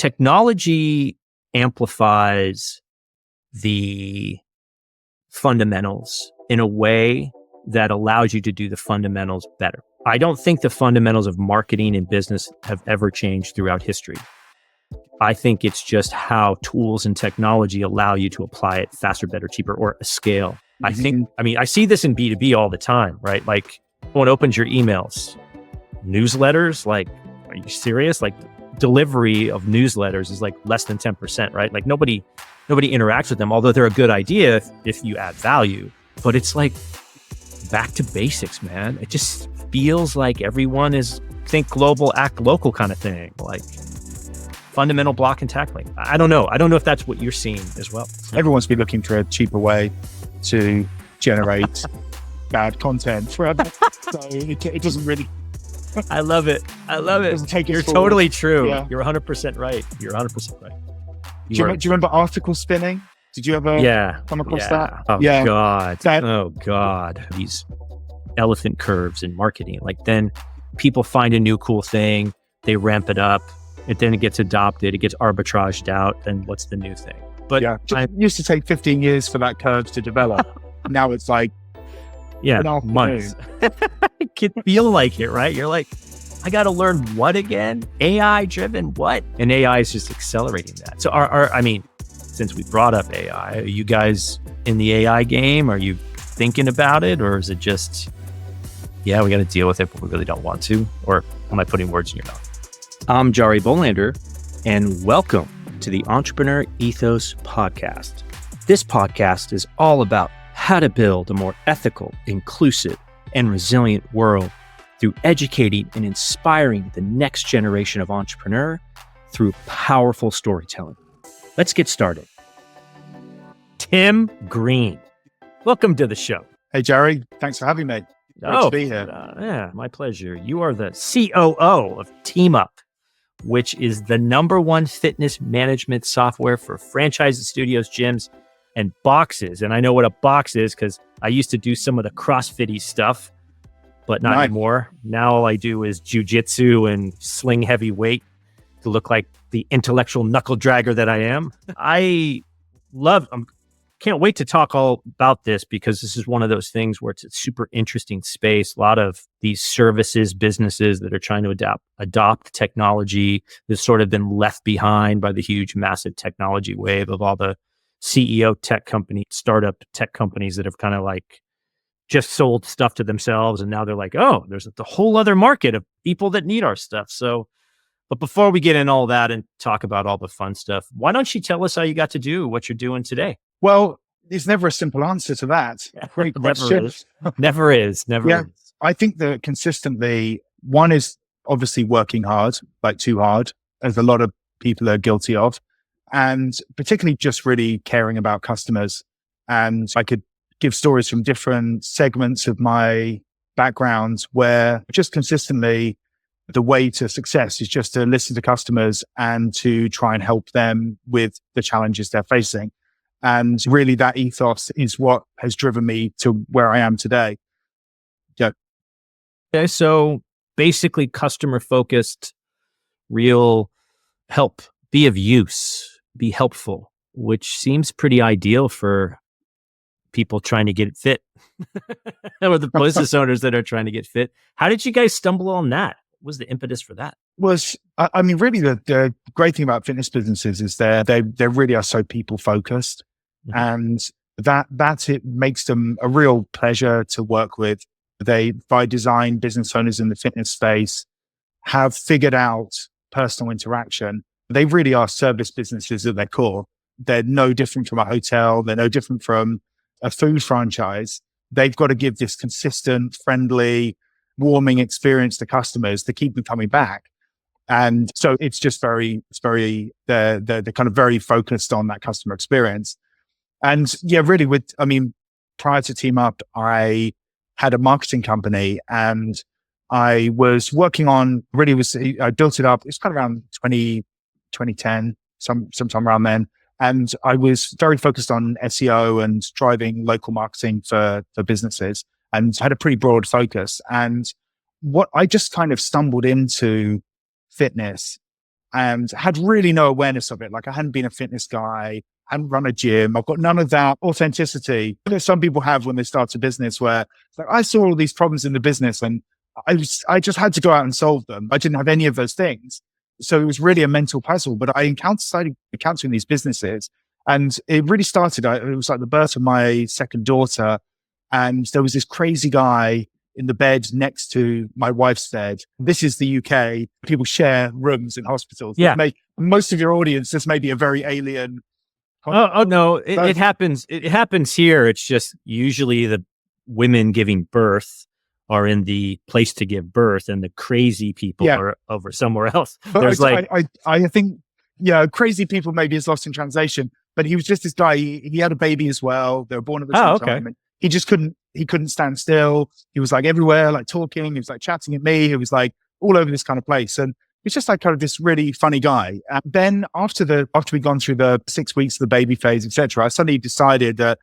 technology amplifies the fundamentals in a way that allows you to do the fundamentals better. I don't think the fundamentals of marketing and business have ever changed throughout history. I think it's just how tools and technology allow you to apply it faster, better, cheaper, or a scale. I see this in B2B all the time, right? Like, when it opens your emails, newsletters, like, are you serious? Like, delivery of newsletters is like less than 10%, right? Like, nobody interacts with them, although they're a good idea if you add value. But it's like back to basics, man. It just feels like everyone is think global, act local kind of thing. Like, fundamental block and tackling. I don't know if that's what you're seeing as well. Everyone's been looking for a cheaper way to generate bad content forever. So it doesn't really... I love it. You're totally true. Yeah. You're 100% right. Do you remember article spinning? Did you ever come across that? Oh God. These elephant curves in marketing. Like, then people find a new cool thing, they ramp it up, and then it gets adopted, it gets arbitraged out, then what's the new thing? But it used to take 15 years for that curve to develop. Now it's like months. It can feel like it, right? You're like, I got to learn what again? AI driven what? And AI is just accelerating that. So since we brought up AI, are you guys in the AI game? Are you thinking about it? Or is it just, we got to deal with it, but we really don't want to? Or am I putting words in your mouth? I'm Jari Bolander, and welcome to the Entrepreneur Ethos podcast. This podcast is all about how to build a more ethical, inclusive, and resilient world through educating and inspiring the next generation of entrepreneur through powerful storytelling. Let's get started. Tim Green, welcome to the show. Hey, Jerry. Thanks for having me. Great to be here. My pleasure. You are the COO of TeamUp, which is the #1 fitness management software for franchises, studios, gyms, and boxes. And I know what a box is because I used to do some of the CrossFit-y stuff, but not anymore. Now all I do is jujitsu and sling heavy weight to look like the intellectual knuckle dragger that I am. Can't wait to talk all about this because this is one of those things where it's a super interesting space. A lot of these services, businesses that are trying to adopt technology that's sort of been left behind by the huge, massive technology wave of all the CEO tech company, startup tech companies that have kind of like just sold stuff to themselves. And now they're like, oh, there's the whole other market of people that need our stuff. But before we get in all that and talk about all the fun stuff, why don't you tell us how you got to do what you're doing today? Well, there's never a simple answer to that. Great question. Never is. I think that consistently, one is obviously working hard, like too hard, as a lot of people are guilty of, and particularly just really caring about customers. And I could give stories from different segments of my background where just consistently the way to success is just to listen to customers and to try and help them with the challenges they're facing. And really that ethos is what has driven me to where I am today. Yeah. Okay. So basically customer focused, real help, be of use, be helpful, which seems pretty ideal for people trying to get fit or the business owners that are trying to get fit. How did you guys stumble on that? What was the impetus for that? Really the great thing about fitness businesses is they really are so people focused. Mm-hmm. And that it makes them a real pleasure to work with. They, by design, business owners in the fitness space have figured out personal interaction. They really are service businesses at their core. They're no different from a hotel. They're no different from a food franchise. They've got to give this consistent, friendly, warming experience to customers to keep them coming back. And so it's just they're kind of very focused on that customer experience. And really prior to TeamUp, I had a marketing company and I was working on, I built it up. It's kind of around 2010, sometime around then. And I was very focused on SEO and driving local marketing for businesses and had a pretty broad focus. And what I just kind of stumbled into fitness and had really no awareness of it. Like I hadn't been a fitness guy, hadn't run a gym. I've got none of that authenticity that some people have when they start a business where it's like, I saw all these problems in the business and I just had to go out and solve them. I didn't have any of those things. So it was really a mental puzzle, but I started encountering these businesses and it really started. It was like the birth of my second daughter. And there was this crazy guy in the bed next to my wife's bed. This is the UK. People share rooms in hospitals. Yeah. Most of your audience, this may be a very alien. Oh no, it happens. It happens here. It's just usually the women giving birth are in the place to give birth and the crazy people are over somewhere else. But There's I think, crazy people maybe is lost in translation, but he was just this guy. He had a baby as well. They were born at the same time. And he just couldn't stand still. He was like everywhere, like talking. He was like chatting at me. He was like all over this kind of place. And he's just like kind of this really funny guy. And then after we'd gone through the 6 weeks of the baby phase, etc., I suddenly decided that,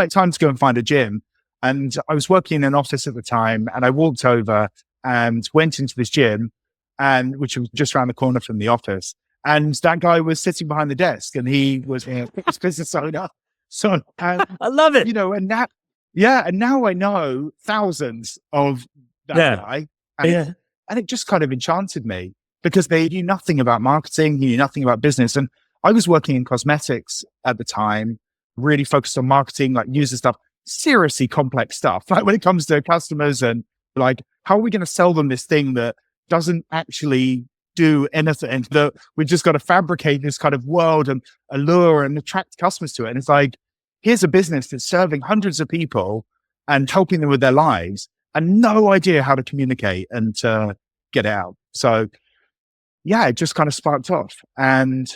time to go and find a gym. And I was working in an office at the time, and I walked over and went into this gym, which was just around the corner from the office. And that guy was sitting behind the desk, and he was his business owner. So I love it, and now I know thousands of that guy, and it just kind of enchanted me because they knew nothing about marketing, he knew nothing about business, and I was working in cosmetics at the time, really focused on marketing, like user stuff. Seriously complex stuff, like when it comes to customers and like, how are we going to sell them this thing that doesn't actually do anything, that we just got to fabricate this kind of world and allure and attract customers to it. And it's like, here's a business that's serving hundreds of people and helping them with their lives and no idea how to communicate and get it out. So it just kind of sparked off. And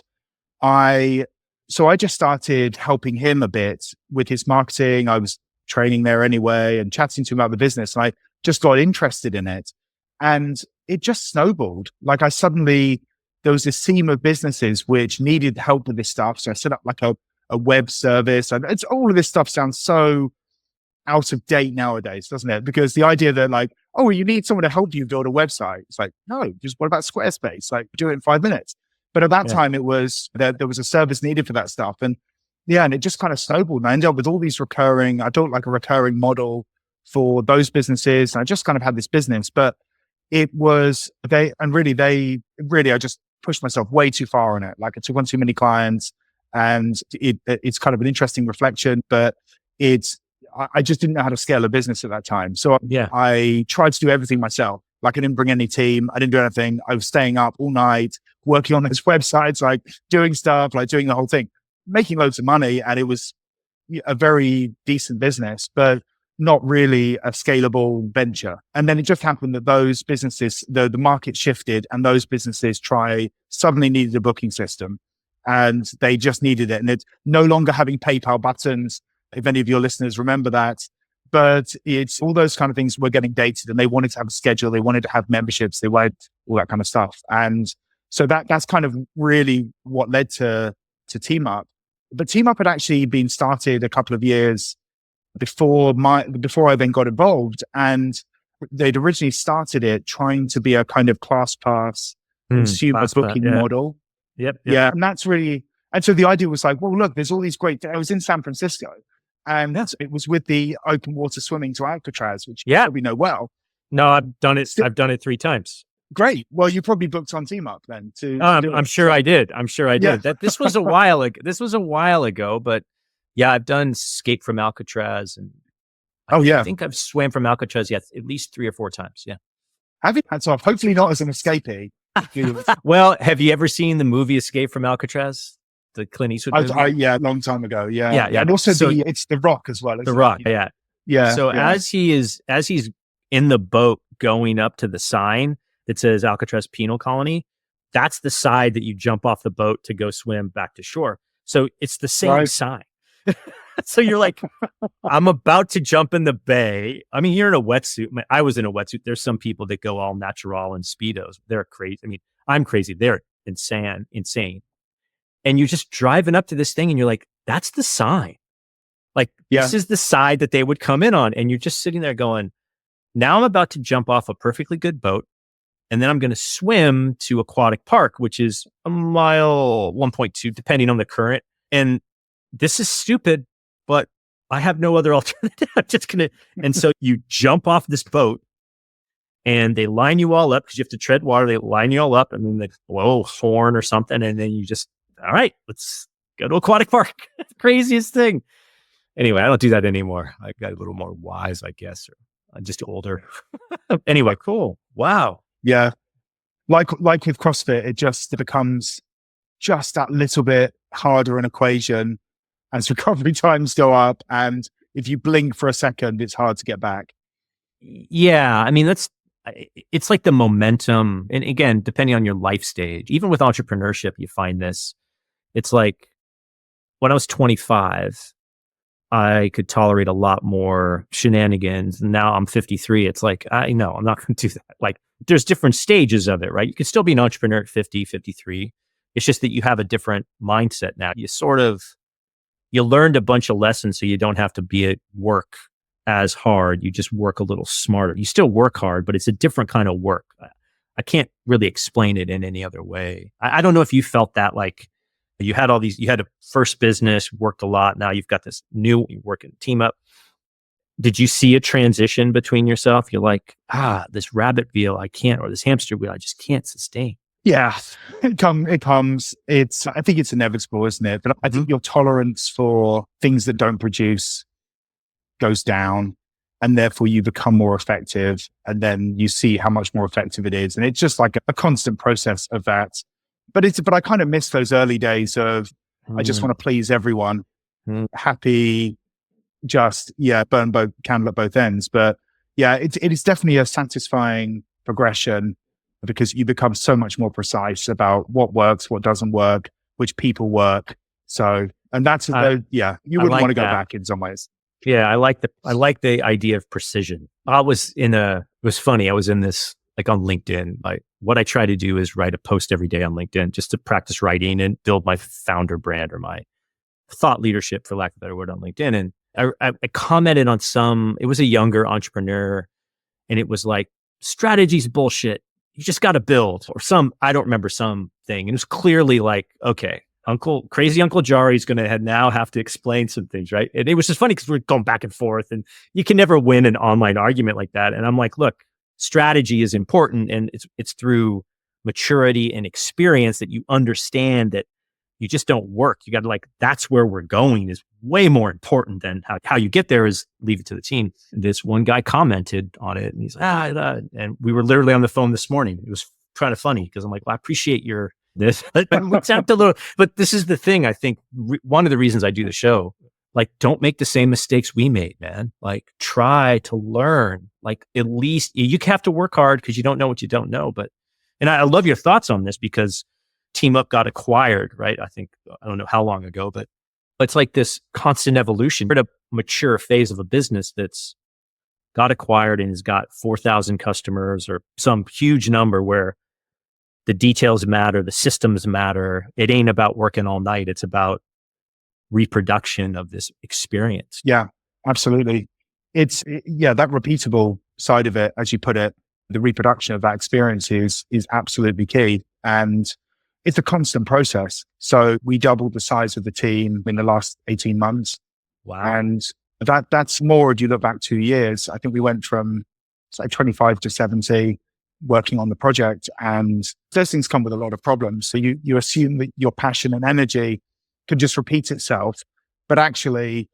So I just started helping him a bit with his marketing. I was training there anyway and chatting to him about the business. And I just got interested in it and it just snowballed. Like there was this team of businesses which needed help with this stuff. So I set up like a web service, and all of this stuff sounds so out of date nowadays, doesn't it? Because the idea that like, you need someone to help you build a website. It's like, no, just what about Squarespace? Like do it in 5 minutes. But at that time, it was there was a service needed for that stuff. And and it just kind of snowballed. And I ended up with all these I built like a recurring model for those businesses. And I just kind of had this business, but it was, I just pushed myself way too far on it. Like I took on too many clients and it's kind of an interesting reflection, but I just didn't know how to scale a business at that time. So I tried to do everything myself. Like I didn't bring any team. I didn't do anything. I was staying up all night, working on those websites, like doing stuff, like doing the whole thing, making loads of money. And it was a very decent business, but not really a scalable venture. And then it just happened that those businesses, the market shifted and those businesses suddenly needed a booking system and they just needed it. And it's no longer having PayPal buttons. If any of your listeners remember that, but it's all those kind of things were getting dated and they wanted to have a schedule. They wanted to have memberships. They wanted all that kind of stuff. And so that's kind of really what led to TeamUp. But TeamUp had actually been started a couple of years before I then got involved. And they'd originally started it trying to be a kind of ClassPass consumer booking model. Yep. Yeah. And that's really, and so the idea was like, well, look, there's all these I was in San Francisco. And it was with the open water swimming to Alcatraz, which you probably know well. No, I've done it. I've done it 3 times. Great. Well, you probably booked on TeamUp then. I'm sure I did. This was a while ago. But I've done Escape from Alcatraz, and I think I've swam from Alcatraz at least 3 or 4 times. Yeah. Have you? Hats off. Hopefully not as an escapee. Well, have you ever seen the movie Escape from Alcatraz? The Clint Eastwood movie? A long time ago. Yeah. And also it's The Rock as well. The Rock, yeah. So as he's in the boat going up to the sign that says Alcatraz Penal Colony, that's the side that you jump off the boat to go swim back to shore. So it's the same sign. So you're like, I'm about to jump in the bay. I mean, you're in a wetsuit. I was in a wetsuit. There's some people that go all natural and Speedos. They're crazy. I mean, I'm crazy. They're insane. And you're just driving up to this thing and you're like, that's the sign. Like, this is the side that they would come in on. And you're just sitting there going, now I'm about to jump off a perfectly good boat and then I'm going to swim to Aquatic Park, which is a mile, 1.2, depending on the current. And this is stupid, but I have no other alternative. I'm just going to. And so you jump off this boat and they line you all up because you have to tread water. They line you all up and then they blow a horn or something. And then you just, all right, let's go to Aquatic Park. Craziest thing. Anyway, I don't do that anymore. I got a little more wise, I guess, or I'm just older. Anyway, cool. Wow. Yeah. Like with CrossFit, it becomes just that little bit harder an equation as recovery times go up. And if you blink for a second, it's hard to get back. Yeah. I mean, it's like the momentum. And again, depending on your life stage, even with entrepreneurship, you find this. It's like when I was 25, I could tolerate a lot more shenanigans. Now I'm 53. It's like, I'm not going to do that. Like there's different stages of it, right? You can still be an entrepreneur at 50, 53. It's just that you have a different mindset now. You learned a bunch of lessons so you don't have to be at work as hard. You just work a little smarter. You still work hard, but it's a different kind of work. I can't really explain it in any other way. I don't know if you felt that, like you had a first business, worked a lot. Now you've got this new, you work in TeamUp. Did you see a transition between yourself? You're like, this rabbit wheel, I can't, or this hamster wheel, I just can't sustain. Yeah, it comes. I think it's inevitable, isn't it? But I think your tolerance for things that don't produce goes down, and therefore you become more effective. And then you see how much more effective it is. And it's just like a constant process of that. But I kind of miss those early days of, I just want to please everyone. Happy, burn both candle at both ends. But yeah, it is definitely a satisfying progression because you become so much more precise about what works, what doesn't work, which people work. So, and you wouldn't want to go back in some ways. Yeah, I like the idea of precision. It was funny. I was in this, like on LinkedIn, like what I try to do is write a post every day on LinkedIn just to practice writing and build my founder brand or my thought leadership, for lack of a better word, on LinkedIn. And I commented on it was a younger entrepreneur, and it was like, strategy's bullshit. You just got to build, or I don't remember something. And it was clearly like, okay, crazy Uncle Jari's going to now have to explain some things, right? And it was just funny because we're going back and forth, and you can never win an online argument like that. And I'm like, look, strategy is important, and it's through maturity and experience that you understand that you just don't work. You got to that's where we're going is way more important than how you get there is leave it to the team. This one guy commented on it, and he's and we were literally on the phone this morning. It was kind of funny because I'm like, well, I appreciate this. But this is the thing. I think one of the reasons I do the show, like, don't make the same mistakes we made, man. Like, try to learn. Like, at least you have to work hard because you don't know what you don't know. And I love your thoughts on this because TeamUp got acquired, right? I don't know how long ago, but it's like this constant evolution. We're at a mature phase of a business that's got acquired and has got 4,000 customers or some huge number where the details matter, the systems matter. It ain't about working all night. It's about reproduction of this experience. Yeah, absolutely. That repeatable side of it, as you put it, the reproduction of that experience is absolutely key. And it's a constant process. So we doubled the size of the team in the last 18 months. Wow. And that's more, if you look back 2 years, I think we went from 25 to 70 working on the project, and those things come with a lot of problems. So you assume that your passion and energy can just repeat itself, but actually,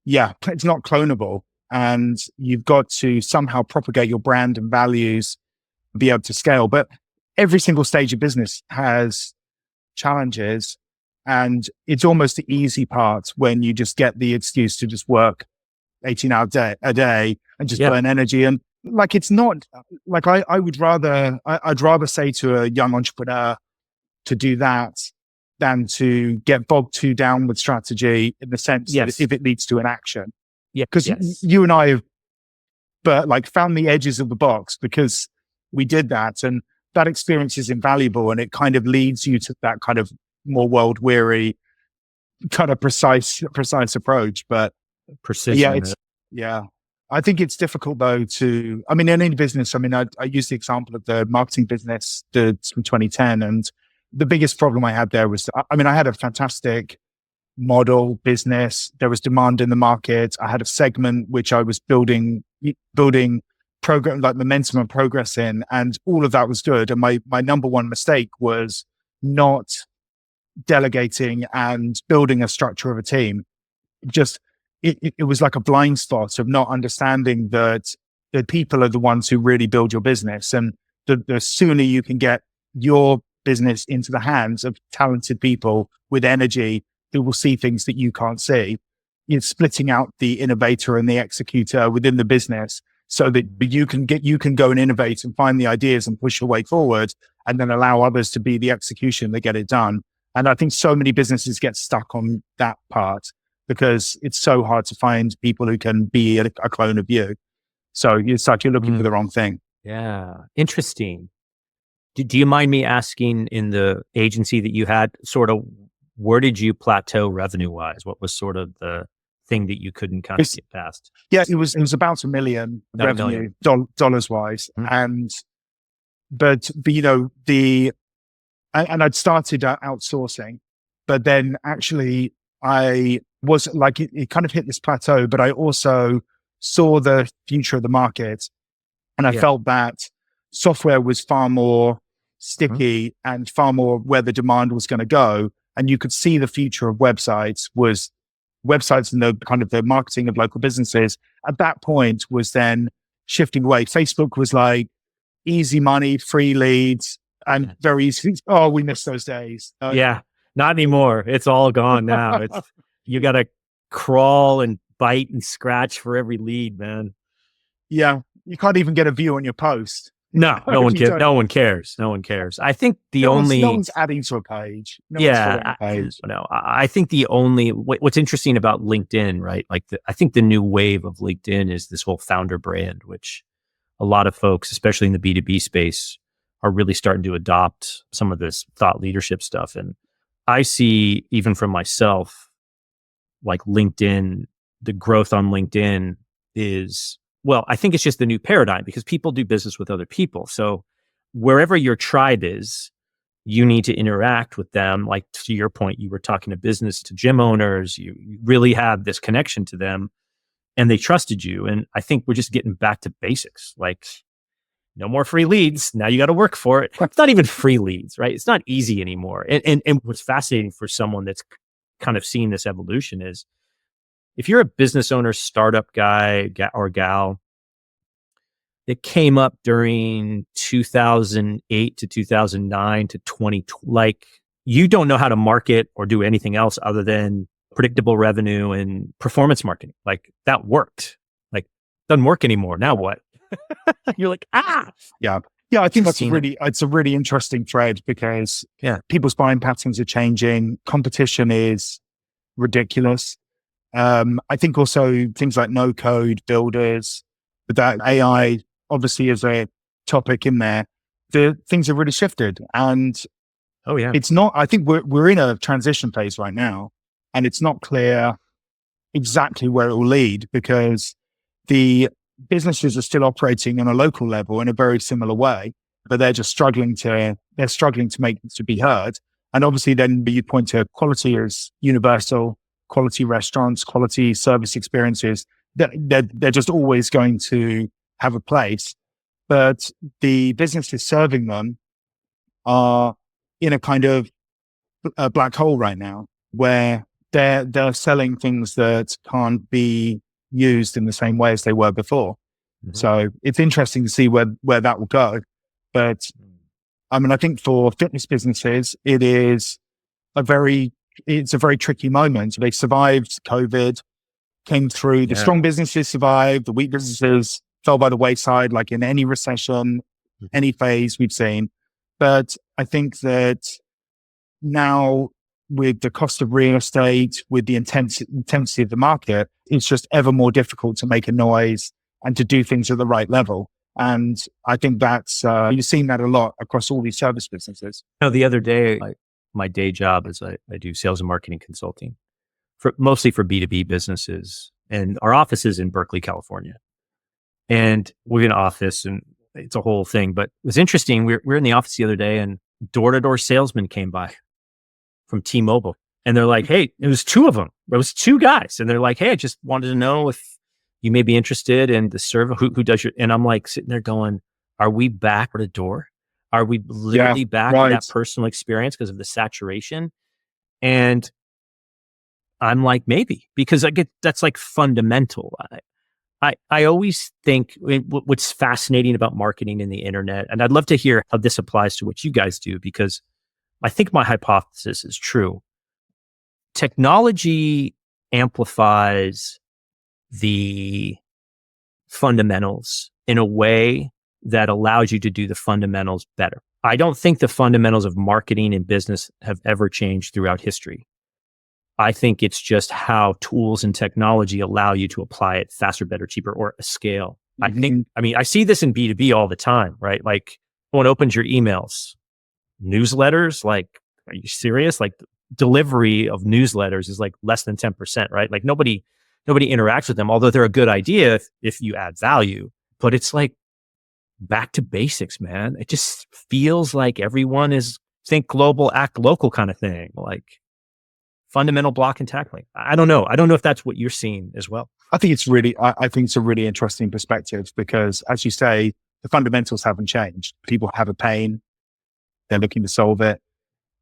it's not clonable, and you've got to somehow propagate your brand and values, and be able to scale. But every single stage of business has challenges, and it's almost the easy part when you just get the excuse to just work 18 hours a day and just burn energy. And like, it's not like I'd rather say to a young entrepreneur to do that than to get bogged too down with strategy, in the sense that if it leads to an action. Yeah. Because you and I have found the edges of the box because we did that, and that experience is invaluable, and it kind of leads you to that kind of more world weary, kind of precise approach. But precision. I think it's difficult though I mean, in any business, I mean, I use the example of the marketing business from 2010. And the biggest problem I had there was, I mean, I had a fantastic model business. There was demand in the market. I had a segment which I was building program, like momentum and progress in, and all of that was good. And my number one mistake was not delegating and building a structure of a team. Just, it was like a blind spot of not understanding that the people are the ones who really build your business. And the sooner you can get your business into the hands of talented people with energy who will see things that you can't see, you're splitting out the innovator and the executor within the business so that you can go and innovate and find the ideas and push your way forward, and then allow others to be the execution that get it done. And I think so many businesses get stuck on that part because it's so hard to find people who can be a clone of you. So you're looking for the wrong thing. Yeah. Interesting. Do you mind me asking, in the agency that you had, sort of, where did you plateau revenue wise? What was sort of the thing that you couldn't kind of get past? Yeah, it was about $1 million revenue, dollars wise. Mm-hmm. But you know, and I'd started outsourcing, but then actually I was like, it kind of hit this plateau, but I also saw the future of the market, and I felt that software was far more sticky and far more where the demand was going to go. And you could see the future of websites and the kind of the marketing of local businesses at that point was then shifting away. Facebook was like easy money, free leads, and very easy. Oh, we miss those days. Yeah, not anymore. It's all gone now. You got to crawl and bite and scratch for every lead, man. Yeah, you can't even get a view on your post. No one cares. No one cares. No one cares. I think no one's adding to a page. I think what's interesting about LinkedIn, right? Like I think the new wave of LinkedIn is this whole founder brand, which a lot of folks, especially in the B2B space, are really starting to adopt some of this thought leadership stuff. And I see, even from myself, like LinkedIn, the growth on LinkedIn is, well, I think it's just the new paradigm because people do business with other people. So wherever your tribe is, you need to interact with them. Like, to your point, you were talking to gym owners, you really have this connection to them and they trusted you. And I think we're just getting back to basics. Like, no more free leads. Now you got to work for it. It's not even free leads, right? It's not easy anymore. And what's fascinating for someone that's kind of seeing this evolution is, if you're a business owner, startup guy or gal, it came up during 2008 to 2009 to 2020. Like, you don't know how to market or do anything else other than predictable revenue and performance marketing. Like, that worked. Like, doesn't work anymore. Now what? You're like, yeah. I think it's a really interesting thread because people's buying patterns are changing. Competition is ridiculous. I think also things like no code builders, but that AI obviously is a topic in there. The things have really shifted, and it's not. I think we're in a transition phase right now, and it's not clear exactly where it will lead because the businesses are still operating on a local level in a very similar way, but they're struggling to be heard. And obviously, then you point to quality as universal. Quality restaurants, quality service experiences, they're just always going to have a place. But the businesses serving them are in a kind of a black hole right now where they're selling things that can't be used in the same way as they were before. Mm-hmm. So it's interesting to see where that will go. But I mean, I think for fitness businesses, it's a very tricky moment. They survived COVID, came through. The strong businesses survived. The weak businesses fell by the wayside, like in any recession, any phase we've seen. But I think that now, with the cost of real estate, with the intensity of the market, it's just ever more difficult to make a noise and to do things at the right level. And I think that's, you've seen that a lot across all these service businesses. The other day, my day job is I do sales and marketing consulting mostly for B2B businesses, and our office is in Berkeley, California. And we're in an office and it's a whole thing. But it was interesting. We're in the office the other day and door-to-door salesman came by from T-Mobile. And they're like, hey, it was two of them. It was two guys. And they're like, hey, I just wanted to know if you may be interested in the service. Who does your, and I'm like sitting there going, are we back at the door? Are we literally back to that personal experience because of the saturation? And I'm like, maybe, because that's like fundamental. I always think what's fascinating about marketing in the internet, and I'd love to hear how this applies to what you guys do, because I think my hypothesis is true. Technology amplifies the fundamentals in a way that allows you to do the fundamentals better. I don't think the fundamentals of marketing and business have ever changed throughout history. I think it's just how tools and technology allow you to apply it faster, better, cheaper, or a scale. I see this in B2B all the time, right? Like, someone opens your emails, newsletters, like, are you serious? Like, delivery of newsletters is like less than 10%, right? Like nobody interacts with them, although they're a good idea if you add value. But it's like back to basics, man. It just feels like everyone is think global, act local kind of thing. Like, fundamental block and tackling. I don't know. I don't know if that's what you're seeing as well. I think it's a really interesting perspective because, as you say, the fundamentals haven't changed. People have a pain. They're looking to solve it.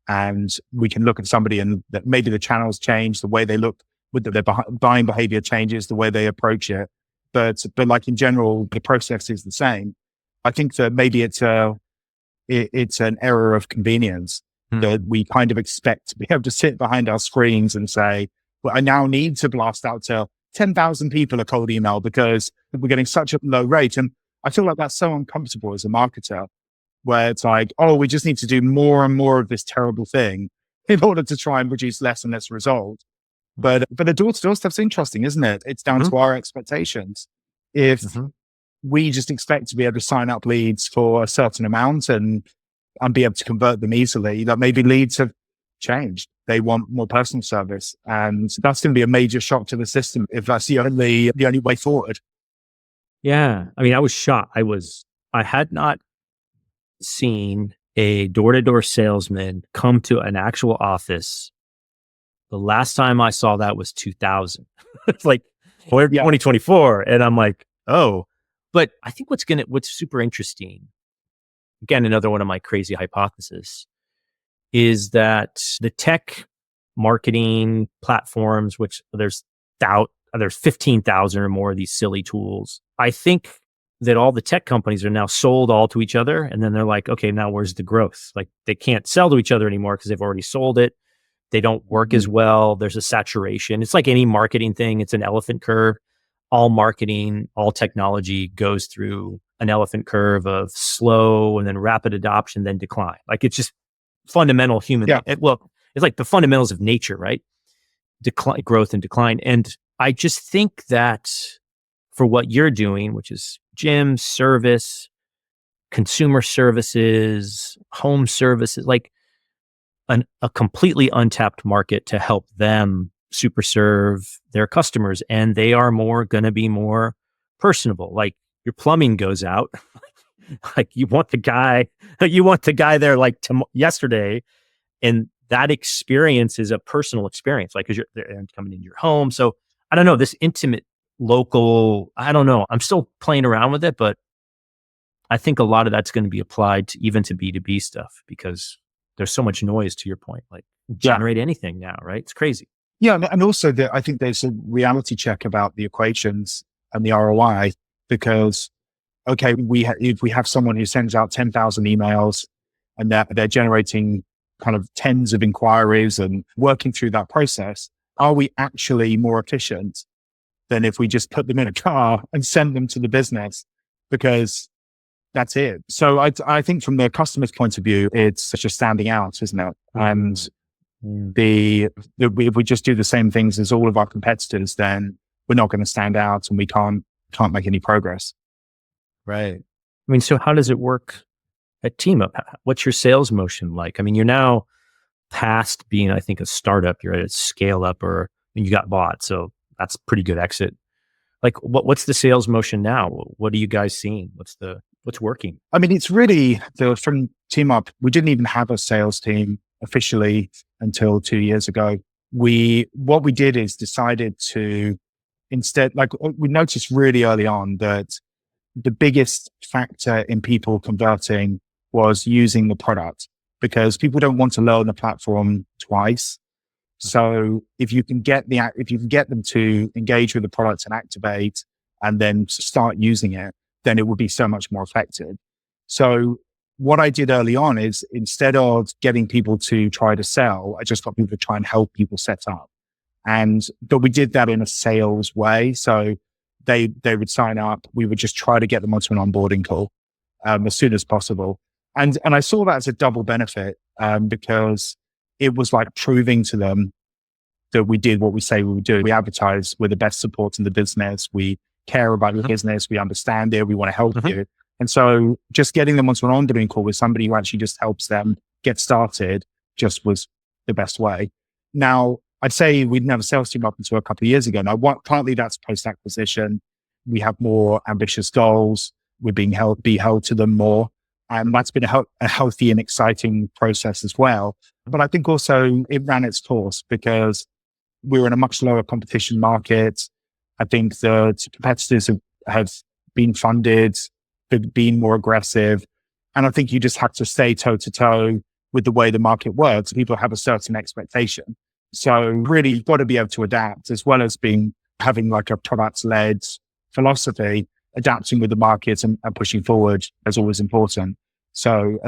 And we can look at somebody and that maybe the channels change, the way they look with their buying behavior changes, the way they approach it. But like in general, the process is the same. I think that maybe it's an error of convenience that we kind of expect to be able to sit behind our screens and say, well, I now need to blast out to 10,000 people a cold email because we're getting such a low rate. And I feel like that's so uncomfortable as a marketer, where it's like, oh, we just need to do more and more of this terrible thing in order to try and produce less and less result. But the door-to-door stuff's interesting, isn't it? It's down to our expectations. If we just expect to be able to sign up leads for a certain amount and be able to convert them easily, that maybe leads have changed. They want more personal service. And that's going to be a major shock to the system if that's the only way forward. Yeah. I mean, I was shocked. I had not seen a door-to-door salesman come to an actual office. The last time I saw that was 2000. It's like, we're 2024. And I'm like, oh, but I think what's super interesting, again, another one of my crazy hypotheses, is that the tech marketing platforms, which there's 15,000 or more of these silly tools. I think that all the tech companies are now sold all to each other. And then they're like, okay, now where's the growth? Like, they can't sell to each other anymore because they've already sold it. They don't work as well. There's a saturation. It's like any marketing thing. It's an elephant curve. All marketing, all technology goes through an elephant curve of slow and then rapid adoption, then decline. Like, it's just fundamental human. It's like the fundamentals of nature, right? Decline, growth and decline. And I just think that for what you're doing, which is gym service, consumer services, home services, like a completely untapped market to help them super serve their customers. And they are going to be more personable. Like, your plumbing goes out. Like, you want the guy there like yesterday. And that experience is a personal experience, like, because they're coming into your home. So I don't know, this intimate local, I don't know. I'm still playing around with it, but I think a lot of that's going to be applied even to B2B stuff, because there's so much noise, to your point, like generate anything now, right? It's crazy. Yeah. And also I think there's a reality check about the equations and the ROI, because, okay, if we have someone who sends out 10,000 emails and they're generating kind of tens of inquiries and working through that process, are we actually more efficient than if we just put them in a car and send them to the business? Because that's it. So I think from the customer's point of view, it's just standing out, isn't it? And if we just do the same things as all of our competitors, then we're not going to stand out and we can't make any progress. Right. I mean, so how does it work at TeamUp? What's your sales motion like? I mean, you're now past being, I think, a startup. You're at a scale up, or you got bought. So that's pretty good exit. Like what's the sales motion now? What are you guys seeing? What's working? I mean, it's really from TeamUp. We didn't even have a sales team officially until 2 years ago. What we did is decided to instead, like we noticed really early on that the biggest factor in people converting was using the product, because people don't want to learn the platform twice. So if you can get them to engage with the product and activate and then start using it, then it would be so much more effective. So what I did early on is, instead of getting people to try to sell, I just got people to try and help people set up. But we did that in a sales way. So they would sign up. We would just try to get them onto an onboarding call as soon as possible. And I saw that as a double benefit, because it was like proving to them that we did what we say we would do. We advertise, we're the best support in the business. We care about your business. We understand it. We want to help you. And so just getting them onto an onboarding call with somebody who actually just helps them get started just was the best way. Now, I'd say we didn't have a sales team up until a couple of years ago. Now, partly that's post-acquisition. We have more ambitious goals. We're be held to them more. And that's been a healthy and exciting process as well. But I think also it ran its course, because we were in a much lower competition market. I think the competitors have been funded, been more aggressive. And I think you just have to stay toe to toe with the way the market works. People have a certain expectation. So really, you've got to be able to adapt, as well as having like a product-led philosophy. Adapting with the market and pushing forward is always important. So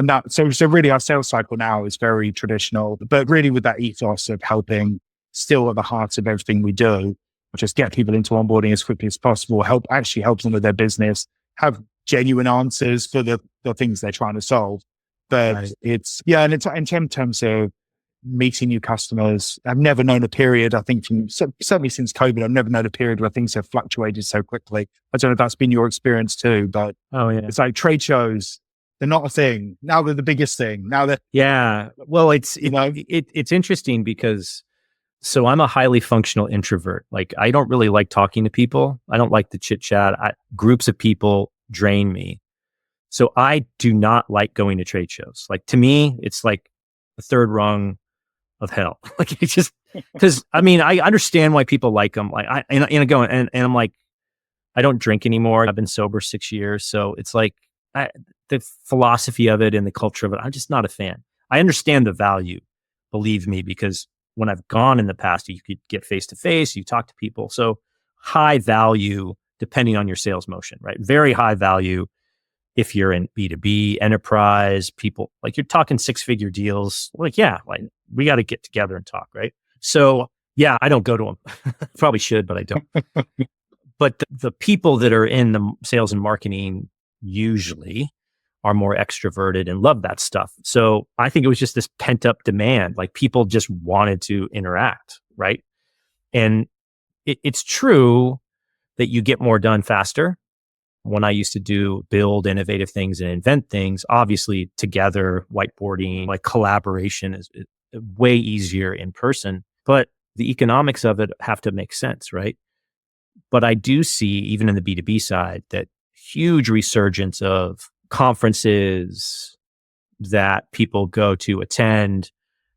really our sales cycle now is very traditional, but really with that ethos of helping still at the heart of everything we do, which is get people into onboarding as quickly as possible, help them with their business, have genuine answers for the things they're trying to solve. But right. And it's in terms of meeting new customers, I've never known a period, I think certainly since COVID, I've never known a period where things have fluctuated so quickly. I don't know if that's been your experience too, but it's like trade shows, they're not a thing. Now they're the biggest thing. Now that well, it's interesting because so I'm a highly functional introvert. Like I don't really like talking to people. I don't like the chit chat. Groups of people drain me. So I do not like going to trade shows. Like to me, it's like the third rung of hell. Like it's just because I mean I understand why people like them. Like and I'm like, I don't drink anymore. I've been sober 6 years, so it's like the philosophy of it and the culture of it, I'm just not a fan. I understand the value, believe me, because when I've gone in the past, you could get face to face, you talk to people. So high value, depending on your sales motion, right? Very high value. If you're in B2B enterprise, people like you're talking 6-figure deals, like we got to get together and talk, right? So I don't go to them. Probably should, but I don't. But the people that are in the sales and marketing usually are more extroverted and love that stuff. So I think it was just this pent up demand, like people just wanted to interact, right? And it's true that you get more done faster. When I used to build innovative things and invent things, obviously together, whiteboarding, like collaboration is way easier in person, but the economics of it have to make sense, right? But I do see, even in the B2B side, that huge resurgence of conferences that people go to attend.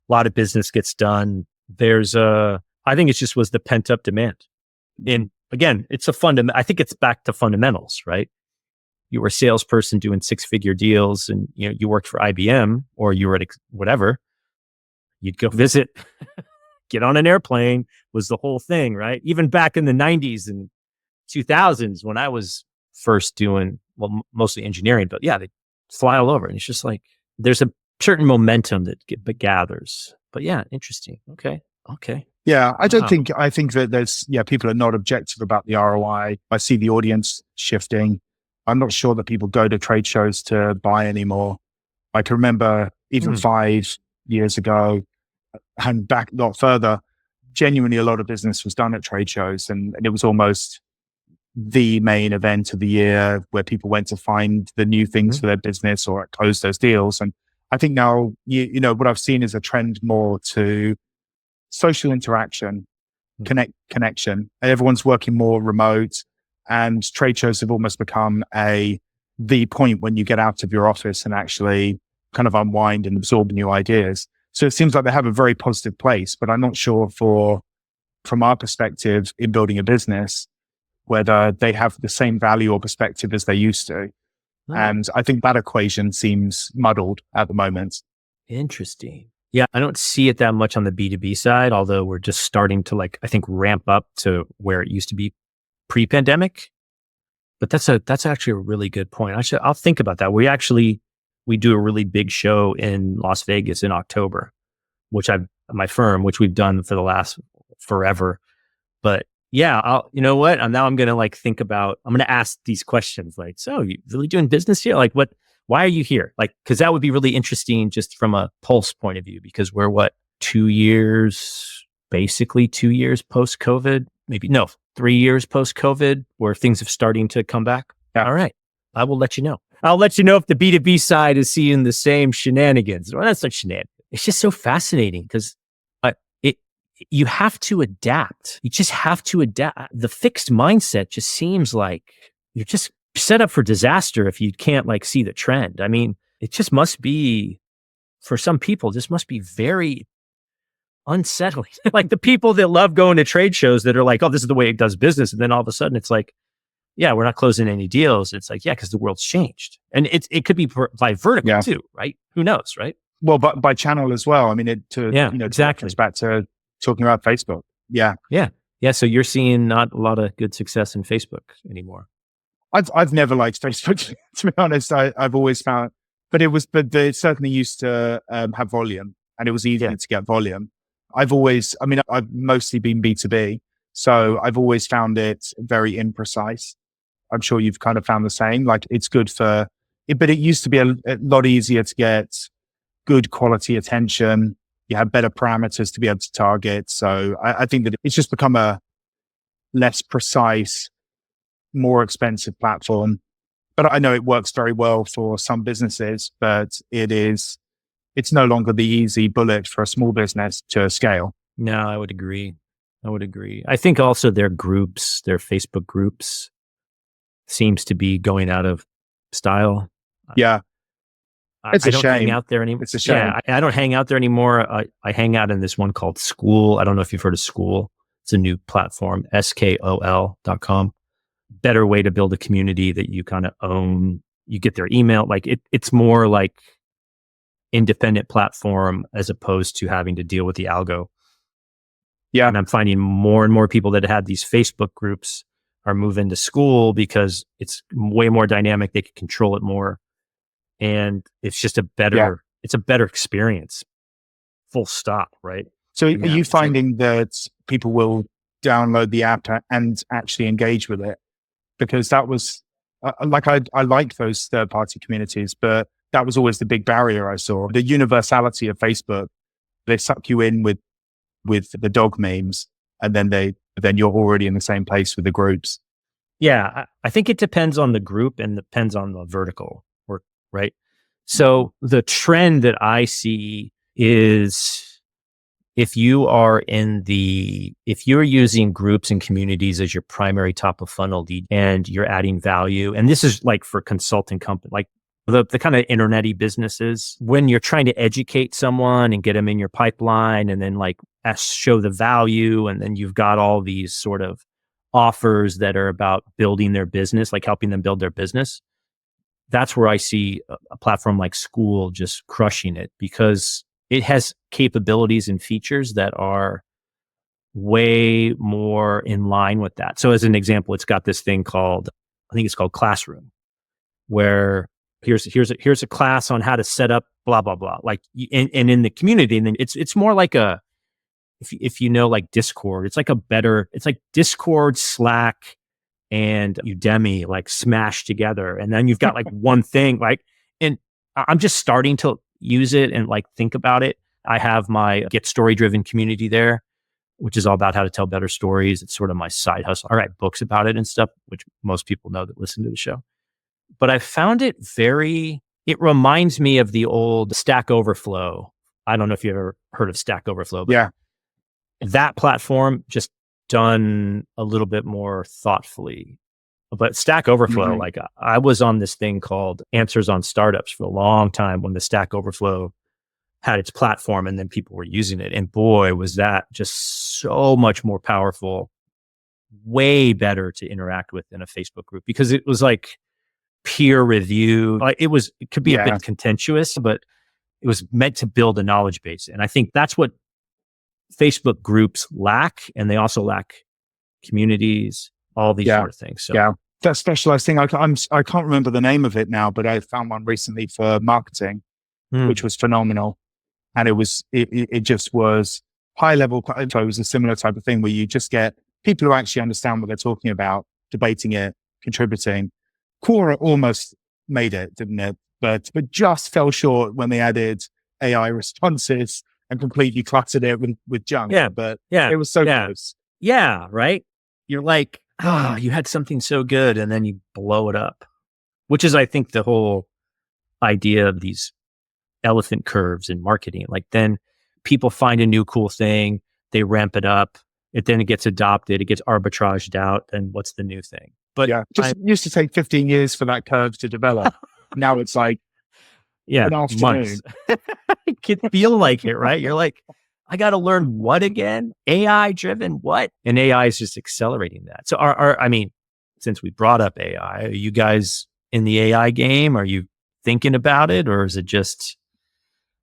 A lot of business gets done. I think it just was the pent up demand. And again, it's I think it's back to fundamentals, right? You were a salesperson doing 6-figure deals and you worked for IBM or you were at whatever, you'd go visit, get on an airplane was the whole thing, right? Even back in the 90s and 2000s when I was first doing, mostly engineering, but they fly all over. And it's just like, there's a certain momentum that gathers. But interesting. Okay. Yeah, I think that there's, people are not objective about the ROI. I see the audience shifting. I'm not sure that people go to trade shows to buy anymore. I can remember even 5 years ago and back a lot further, genuinely a lot of business was done at trade shows and it was almost the main event of the year where people went to find the new things for their business or close those deals. And I think now, what I've seen is a trend more to social interaction, connection. Everyone's working more remote. And trade shows have almost become the point when you get out of your office and actually kind of unwind and absorb new ideas. So it seems like they have a very positive place, but I'm not sure from our perspective in building a business, whether they have the same value or perspective as they used to. Oh, And I think that equation seems muddled at the moment. interesting. Yeah, I don't see it that much on the B2B side, although we're just starting to I think ramp up to where it used to be pre-pandemic. But that's actually a really good point. I'll think about that. We do a really big show in Las Vegas in October, my firm, which we've done for the last forever. But yeah, you know what? Now I'm going to think about, I'm going to ask these questions so you really doing business here? Why are you here? Cause that would be really interesting just from a pulse point of view, because we're basically 2 years post COVID, maybe no, 3 years post COVID where things are starting to come back. Yeah. All right. I will let you know. I'll let you know if the B2B side is seeing the same shenanigans. Well, that's not shenanigans. It's just so fascinating because you have to adapt. You just have to adapt. The fixed mindset just seems like you're just set up for disaster if you can't see the trend. I mean, it just must be, for some people, this must be very unsettling. The people that love going to trade shows that are oh, this is the way it does business. And then all of a sudden it's yeah, we're not closing any deals. It's yeah, because the world's changed. And it could be by vertical too, right? Who knows, right? Well, but by channel as well. I mean, exactly. It's back to talking about Facebook. Yeah. So you're seeing not a lot of good success in Facebook anymore. I've never liked Facebook, to be honest. I've always found, but they certainly used to have volume, and it was easier to get volume. I've mostly been B2B, so I've always found it very imprecise. I'm sure you've kind of found the same. It's good for it, but it used to be a lot easier to get good quality attention. You have better parameters to be able to target. So I think that it's just become a less precise, more expensive platform. But I know it works very well for some businesses, but it's no longer the easy bullet for a small business to scale. No, I would agree. I think also their Facebook groups seems to be going out of style. Yeah. I don't hang out there anymore. It's a shame. Yeah, I don't hang out there anymore. I hang out in this one called School. I don't know if you've heard of School. It's a new platform, skol.com. Better way to build a community that you kind of own. You get their email. It's more independent platform as opposed to having to deal with the algo. Yeah. And I'm finding more and more people that had these Facebook groups are moving to School because it's way more dynamic. They can control it more. And it's just it's a better experience. Full stop, right? So are you finding that people will download the app and actually engage with it? Because that was, I like those third-party communities, but that was always the big barrier I saw. The universality of Facebook, they suck you in with the dog memes, and then you're already in the same place with the groups. Yeah, I think it depends on the group and depends on the vertical. Right. So the trend that I see is if you're using groups and communities as your primary top of funnel lead and you're adding value, and this is for consulting company, the kind of internet-y businesses, when you're trying to educate someone and get them in your pipeline and then show the value, and then you've got all these sort of offers that are about building their business, helping them build their business. That's where I see a platform like School just crushing it because it has capabilities and features that are way more in line with that. So as an example, it's got this thing called Classroom, where here's a class on how to set up blah, blah, blah. And in the community, and then it's more if you know, Discord, it's like Discord, Slack, and Udemy smashed together. And then you've got one thing, and I'm just starting to use it and think about it. I have my Get Story Driven community there, which is all about how to tell better stories. It's sort of my side hustle. I write books about it and stuff, which most people know that listen to the show. But I found it it reminds me of the old Stack Overflow. I don't know if you've ever heard of Stack Overflow, but yeah, that platform just done a little bit more thoughtfully. But Stack Overflow, Mhm. like I was on this thing called Answers on Startups for a long time when the Stack Overflow had its platform and then people were using it. And boy, was that just so much more powerful, way better to interact with in a Facebook group because it was like peer review. Like it could be a Yeah. bit contentious, but it was meant to build a knowledge base. And I think that's what Facebook groups lack. And they also lack communities, all these Yeah. sort of things. So Yeah. That specialized thing, I can't remember the name of it now, but I found one recently for marketing, which was phenomenal. And it just was high level. It was a similar type of thing where you just get people who actually understand what they're talking about, debating it, contributing. Quora almost made it, didn't it? But just fell short when they added AI responses and completely cluttered it with junk. yeah, But yeah, it was so yeah, close. yeah, right. You're like, you had something so good and then you blow it up, which is, I think, the whole idea of these elephant curves in marketing. Like then people find a new cool thing, they ramp it up, then it gets adopted, it gets arbitraged out, and what's the new thing? But Yeah, just used to take 15 years for that curve to develop. Now it's like yeah, an months. afternoon. It could feel like it, right? You're like, I got to learn what again? AI driven what? And AI is just accelerating that. So I mean, since we brought up AI, are you guys in the AI game? Are you thinking about it? Or is it just,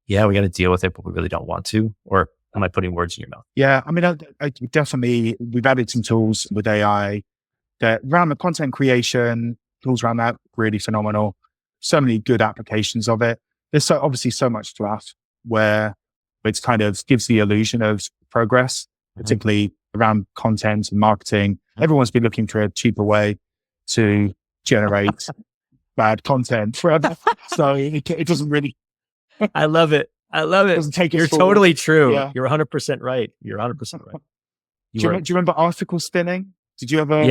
yeah, we got to deal with it, but we really don't want to? Or am I putting words in your mouth? Yeah, I mean, I definitely, we've added some tools with AI that around the content creation, tools around that, really phenomenal. So many good applications of it. There's obviously so much fluff where it's kind of gives the illusion of progress, particularly around content and marketing. Everyone's been looking for a cheaper way to generate bad content forever. So it doesn't really, I love it. I love it. doesn't take us You're forward. totally true. Yeah. You're 100% right. You're 100% right. Do you remember article spinning? Did you ever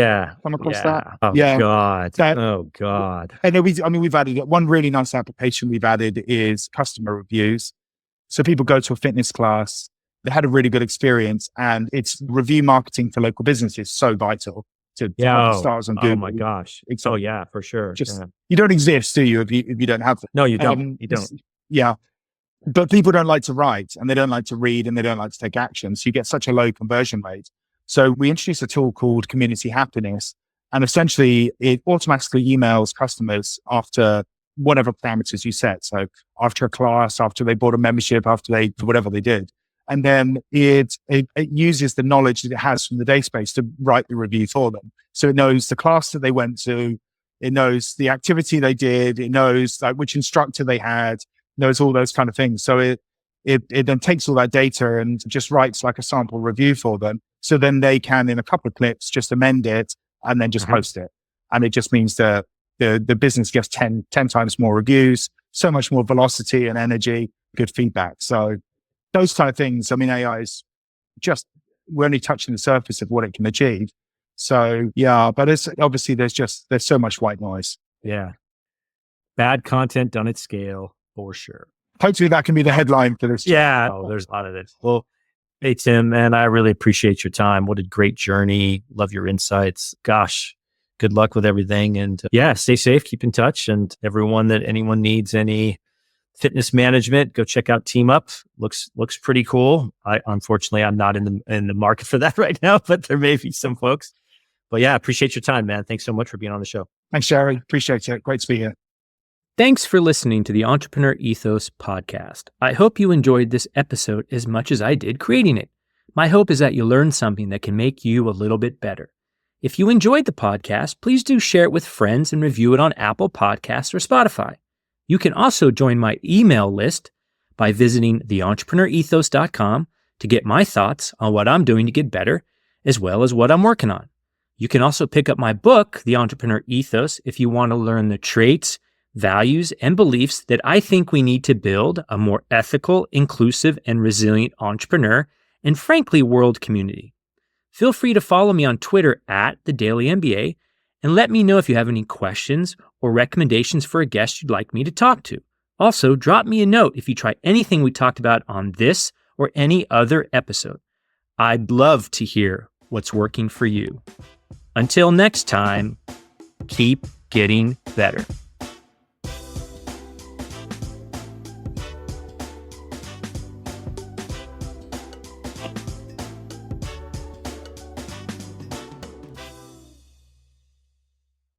come across that? Oh, Yeah. God. That, Oh, God. and we've added one really nice application we've added is customer reviews. So people go to a fitness class, they had a really good experience, and it's review marketing for local businesses so vital to help the stars on Google. Oh my gosh. Exactly. Oh yeah, for sure. You don't exist, do you? If you don't have them. No, you don't. You don't. Yeah. But people don't like to write and they don't like to read and they don't like to take action. So you get such a low conversion rate. So we introduced a tool called Community Happiness. And essentially it automatically emails customers after whatever parameters you set. So after a class, after they bought a membership, whatever they did. And then it uses the knowledge that it has from the database to write the review for them. So it knows the class that they went to, it knows the activity they did, it knows like which instructor they had, knows all those kind of things. So it then takes all that data and just writes like a sample review for them. So then they can, in a couple of clicks, just amend it and then just post it. And it just means that the business gets 10 times more reviews, so much more velocity and energy, good feedback. So those kind of things. I mean, AI is we're only touching the surface of what it can achieve. So yeah, but it's obviously there's so much white noise. Yeah. Bad content done at scale for sure. Hopefully that can be the headline for this. Yeah. Oh, there's a lot of this. Well, hey, Tim, man, I really appreciate your time. What a great journey. Love your insights. Gosh, good luck with everything. And stay safe, keep in touch. And anyone needs any fitness management, go check out TeamUp. Looks pretty cool. Unfortunately, I'm not in the market for that right now, but there may be some folks. But yeah, appreciate your time, man. Thanks so much for being on the show. Thanks, Jerry. Appreciate it. Great to be here. Thanks for listening to the Entrepreneur Ethos podcast. I hope you enjoyed this episode as much as I did creating it. My hope is that you learned something that can make you a little bit better. If you enjoyed the podcast, please do share it with friends and review it on Apple Podcasts or Spotify. You can also join my email list by visiting theentrepreneurethos.com to get my thoughts on what I'm doing to get better, as well as what I'm working on. You can also pick up my book, The Entrepreneur Ethos, if you want to learn the traits, values, and beliefs that I think we need to build a more ethical, inclusive, and resilient entrepreneur and, frankly, world community. Feel free to follow me on Twitter @TheDailyMBA and let me know if you have any questions or recommendations for a guest you'd like me to talk to. Also, drop me a note if you try anything we talked about on this or any other episode. I'd love to hear what's working for you. Until next time, keep getting better.